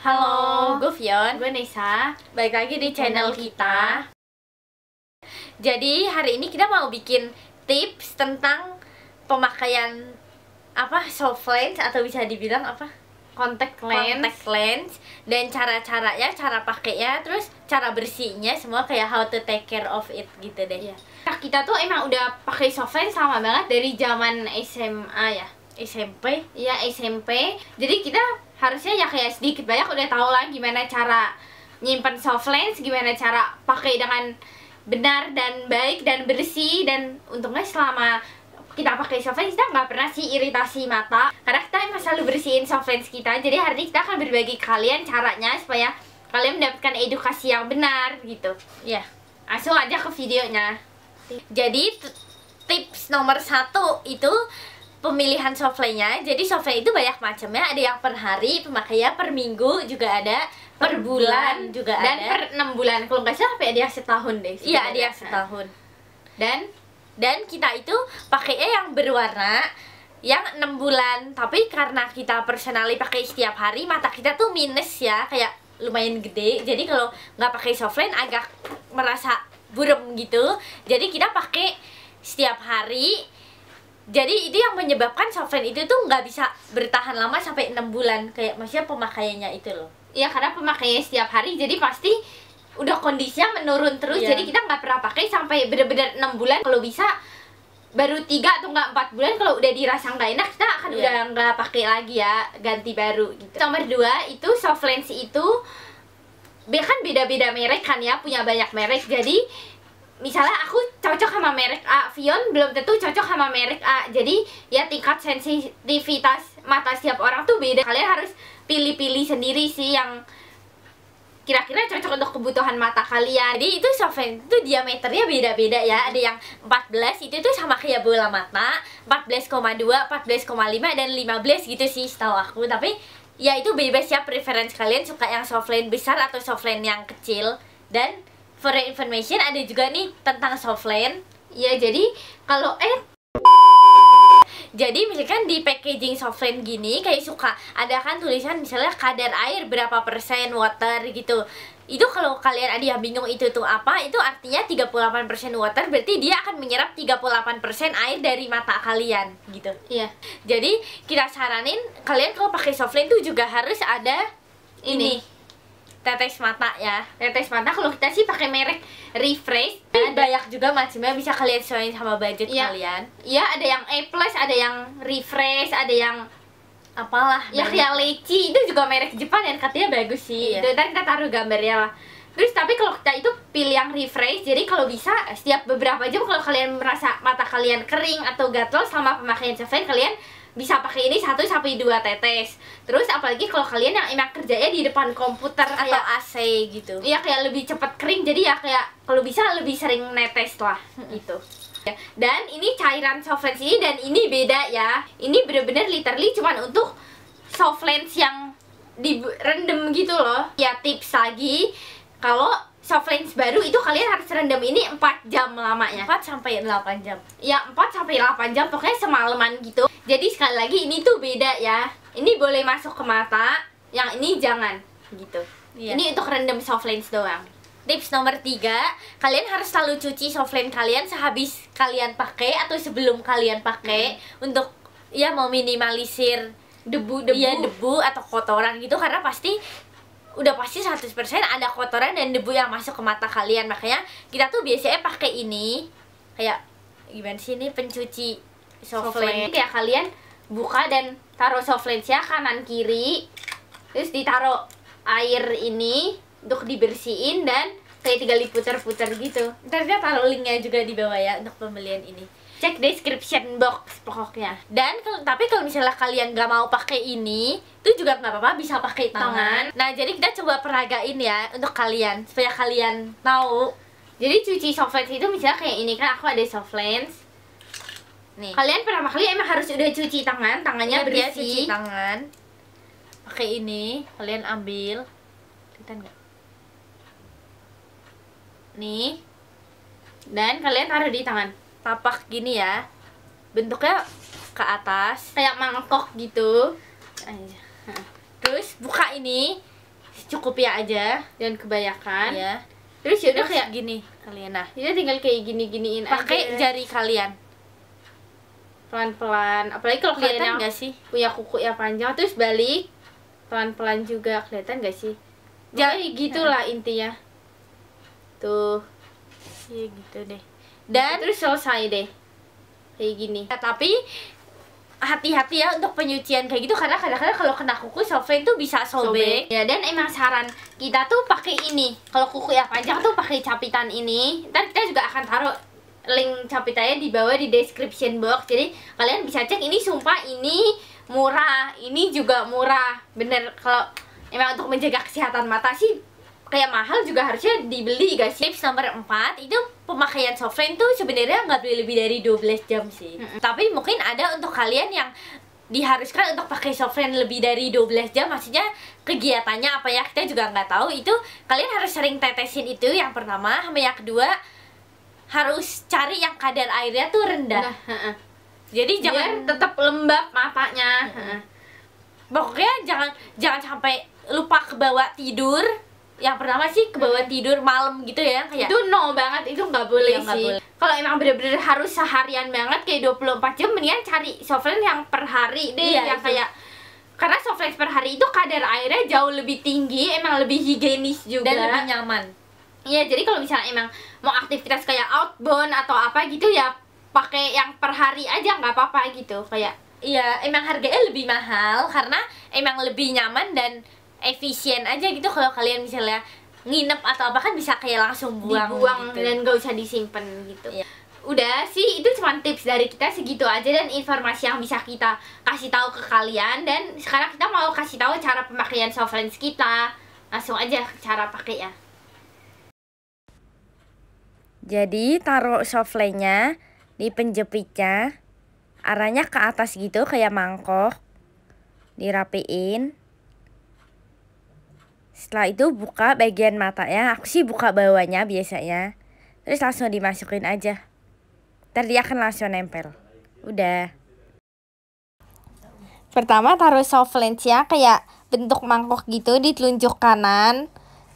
Halo, gue Fion, gue Nesa. balik lagi di channel kita. Jadi hari ini kita mau bikin tips tentang pemakaian soft lens atau bisa dibilang Contact lens. Dan cara-caranya, cara pakainya, terus cara bersihnya, semua kayak how to take care of it gitu deh. Nah, kita tuh emang udah pakai soft lens lama banget dari zaman SMA ya. SMP? Iya, SMP. Jadi kita harusnya ya kayak sedikit banyak udah tahu lah gimana cara nyimpen soft lens, gimana cara pakai dengan benar dan baik dan bersih. Dan untungnya selama kita pakai soft lens kita nggak pernah sih iritasi mata karena kita emang selalu bersihin soft lens kita. Jadi hari ini kita akan berbagi ke kalian caranya supaya kalian mendapatkan edukasi yang benar gitu. Ya, Langsung aja ke videonya. jadi tips nomor 1 itu pemilihan soft lens-nya. Jadi soft lens itu banyak macamnya, ada yang per hari, pemakaian per minggu juga ada, per bulan juga dan ada, per 6 bulan. Kalau nggak salah ada yang setahun deh. iya ada yang setahun. Dan kita itu pakainya yang berwarna yang 6 bulan. Tapi karena kita personally pakai setiap hari, mata kita tuh minus ya, kayak lumayan gede. Jadi kalau nggak pakai soft lens agak merasa buram gitu. Jadi kita pakai setiap hari. Jadi itu yang menyebabkan soft lens itu tuh nggak bisa bertahan lama sampai 6 bulan. Kayak maksudnya pemakaiannya itu loh. Iya, karena pemakaiannya setiap hari, jadi pasti udah kondisinya menurun terus. Iya. Jadi kita nggak pernah pakai sampai bener-bener 6 bulan. Kalau bisa baru 3 atau nggak 4 bulan, kalau udah dirasa nggak enak kita akan udah nggak pakai lagi ya, ganti baru gitu. Nomor 2 itu soft lens itu kan beda-beda merek kan ya, punya banyak merek. Jadi misalnya aku cocok sama merek A, Fion belum tentu cocok sama merek A. Jadi ya tingkat sensitivitas mata setiap orang tuh beda. Kalian harus pilih-pilih sendiri sih yang kira-kira cocok untuk kebutuhan mata kalian. Jadi itu soft lens itu diameternya beda-beda ya. Ada yang 14 itu tuh sama kayak bola mata, 14,2, 14,5 dan 15 gitu sih setahu aku. Tapi ya itu bebas ya, preference kalian suka yang soft lens besar atau soft lens yang kecil. Dan for your information ada juga nih tentang soft lens. Ya, jadi kalau jadi misalkan di packaging soft lens gini kayak suka ada kan tulisan misalnya kadar air berapa persen water gitu. Itu kalau kalian ada yang bingung itu tuh apa, itu artinya 38% water berarti dia akan menyerap 38% air dari mata kalian gitu. iya. Jadi kita saranin kalian kalau pakai soft lens tuh juga harus ada ini tetes mata ya. Tetes mata kalau kita sih pakai merek Refresh. Banyak juga macamnya, bisa kalian sesuaiin sama budget kalian. Iya, ada yang A+, ada yang Refresh, ada yang apalah ya kayak Leci, itu juga merek Jepang dan katanya bagus sih. Iya. Itu ntar kita taruh gambarnya lah. Terus tapi kalau kita itu pilih yang Refresh, jadi kalau bisa setiap beberapa jam kalau kalian merasa mata kalian kering atau gatal selama pemakaian soft lens, kalian bisa pakai ini 1 sampai 2 tetes. Terus apalagi kalau kalian yang emang kerjanya di depan komputer atau AC gitu. Iya, kayak lebih cepat kering, jadi ya kayak kalau bisa lebih sering netes lah gitu. Dan ini cairan soft lens ini, dan ini beda ya. Ini bener-bener literally cuman untuk soft lens yang direndam gitu loh. Ya tips lagi, kalau soft lens baru itu kalian harus rendam ini 4 jam lamanya. 4 sampai 8 jam. Ya 4 sampai 8 jam, pokoknya semalaman gitu. Jadi sekali lagi ini tuh beda ya. Ini boleh masuk ke mata, yang ini jangan gitu. Iya. Ini untuk rendam soft lens doang. Tips nomor 3, kalian harus selalu cuci soft lens kalian sehabis kalian pakai atau sebelum kalian pakai untuk ya meminimalisir Debu atau kotoran gitu, karena udah pasti 100% ada kotoran dan debu yang masuk ke mata kalian. Makanya kita tuh biasanya pakai ini kayak gimana sih, ini pencuci soft lens. Kayak kalian buka dan taruh soft lensnya kanan kiri, terus ditaruh air ini untuk dibersihin dan kayak tinggal diputar-putar gitu. Ntar kita taruh linknya juga di bawah ya untuk pembelian ini. Cek description box pokoknya. Dan tapi kalau misalnya kalian nggak mau pakai ini, itu juga nggak apa-apa, bisa pakai tangan. Nah, jadi kita coba peragain ya untuk kalian supaya kalian tahu. Jadi cuci soft lens itu misalnya kayak ini kan, aku ada soft lens. Nih. Kalian pertama kali emang harus udah cuci tangan, tangannya Dia bersih. cuci tangan. Pakai ini, kalian ambil. Kelihatan nggak? Nih. Dan kalian taruh di tangan. Tapak gini ya. Bentuknya ke atas Kayak mangkok gitu. terus buka ini, secukupnya aja dan kebanyakan. ya. Terus ya udah Terus kayak gini kalian, nah kita tinggal kayak gini-giniin pakai aja. jari kalian. Pelan-pelan. Apalagi kalau kalian Kelihatan yang nggak sih? punya kuku yang panjang terus balik pelan-pelan juga, kelihatan gak sih? Jangan Jadi gitulah intinya. Tuh. ya gitu deh. Dan Dan terus selesai deh. Kayak gini. tapi hati-hati ya untuk penyucian kayak gitu, karena kadang-kadang kalau kena kuku softline tuh bisa sobek. Ya, dan emang saran kita tuh pakai ini. Kalau kuku yang panjang tuh pakai capitan ini. Ntar kita juga akan taruh link capitannya di bawah di description box. Jadi kalian bisa cek, ini sumpah ini murah, ini juga murah. Bener, kalau emang untuk menjaga kesehatan mata sih kayak mahal juga harusnya dibeli guys. Tips nomor 4 itu pemakaian softline tuh sebenarnya nggak boleh lebih dari 12 jam sih. Tapi mungkin ada untuk kalian yang diharuskan untuk pakai softline lebih dari 12 jam, maksudnya kegiatannya apa ya kita juga nggak tahu. Itu kalian harus sering tetesin itu yang pertama, sama yang kedua harus cari yang kadar airnya tuh rendah. Nah, Jadi biar jangan tetap lembab matanya. pokoknya jangan sampai lupa ke bawah tidur. Yang pertama sih ke bawah tidur malam gitu ya, kayak Itu no banget, itu nggak boleh Iya, nggak sih. boleh. Kalau emang bener-bener harus seharian banget kayak 24 jam, mendingan cari softline yang per hari deh. Iya, Yang itu. kayak, karena softline per hari itu kadar airnya jauh lebih tinggi, emang lebih higienis juga. dan lebih nyaman. Iya, jadi kalau misalnya emang mau aktivitas kayak outbound atau apa gitu ya pakai yang per hari aja, nggak apa-apa gitu. Kayak Iya, emang harganya lebih mahal karena emang lebih nyaman dan efisien aja gitu. Kalau kalian misalnya nginep atau apa kan bisa kayak langsung dibuang gitu. dan gak usah disimpan gitu. Iya. Udah sih, itu cuma tips dari kita segitu aja dan informasi yang bisa kita kasih tahu ke kalian. Dan sekarang kita mau kasih tahu cara pemakaian softlens kita. Langsung aja cara pakai ya. Jadi taruh softline-nya di penjepitnya, arahnya ke atas gitu kayak mangkok, dirapiin. Setelah itu buka bagian matanya, aku sih buka bawahnya biasanya. Terus langsung dimasukin aja. Ntar dia akan langsung nempel. Udah. Pertama taruh soft lens-nya kayak bentuk mangkok gitu di telunjuk kanan.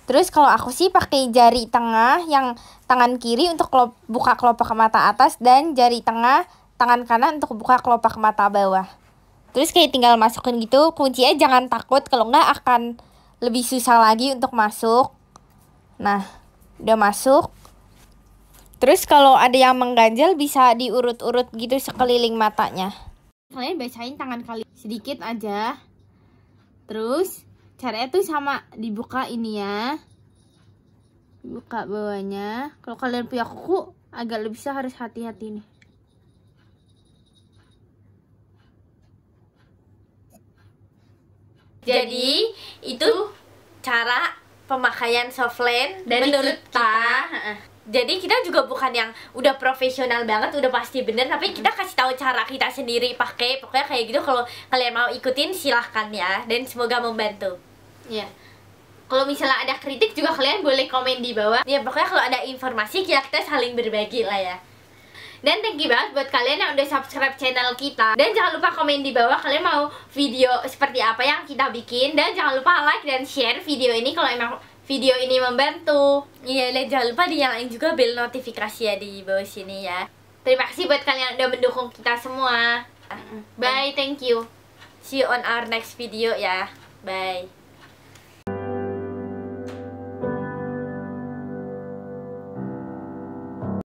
Terus kalau aku sih pakai jari tengah yang tangan kiri untuk buka kelopak mata atas, dan jari tengah tangan kanan untuk buka kelopak mata bawah. Terus kayak tinggal masukin gitu, kuncinya jangan takut, kalau enggak akan lebih susah lagi untuk masuk. Nah, udah masuk. Terus kalau ada yang mengganjal bisa diurut-urut gitu sekeliling matanya. Kalian basahin tangan kalian sedikit aja. Terus caranya tuh sama, dibuka ini ya. Buka bawahnya. Kalau kalian punya kuku agak lebih susah, harus hati-hati nih. Jadi itu cara pemakaian softline Dari menurut kita. Jadi kita juga bukan yang udah profesional banget, udah pasti bener, tapi kita kasih tahu cara kita sendiri pakai. Pokoknya kayak gitu, kalau kalian mau ikutin silahkan ya, dan semoga membantu. Iya. Kalau misalnya ada kritik juga kalian boleh komen di bawah. Ya pokoknya kalau ada informasi kita saling berbagi lah ya. Dan thank you banget buat kalian yang udah subscribe channel kita. Dan jangan lupa komen di bawah kalian mau video seperti apa yang kita bikin. Dan jangan lupa like dan share video ini kalau emang video ini membantu. Iya, dan jangan lupa dinyalain juga bel notifikasi ya di bawah sini ya. Terima kasih buat kalian yang udah mendukung kita semua. Bye, thank you. See you on our next video ya. Bye.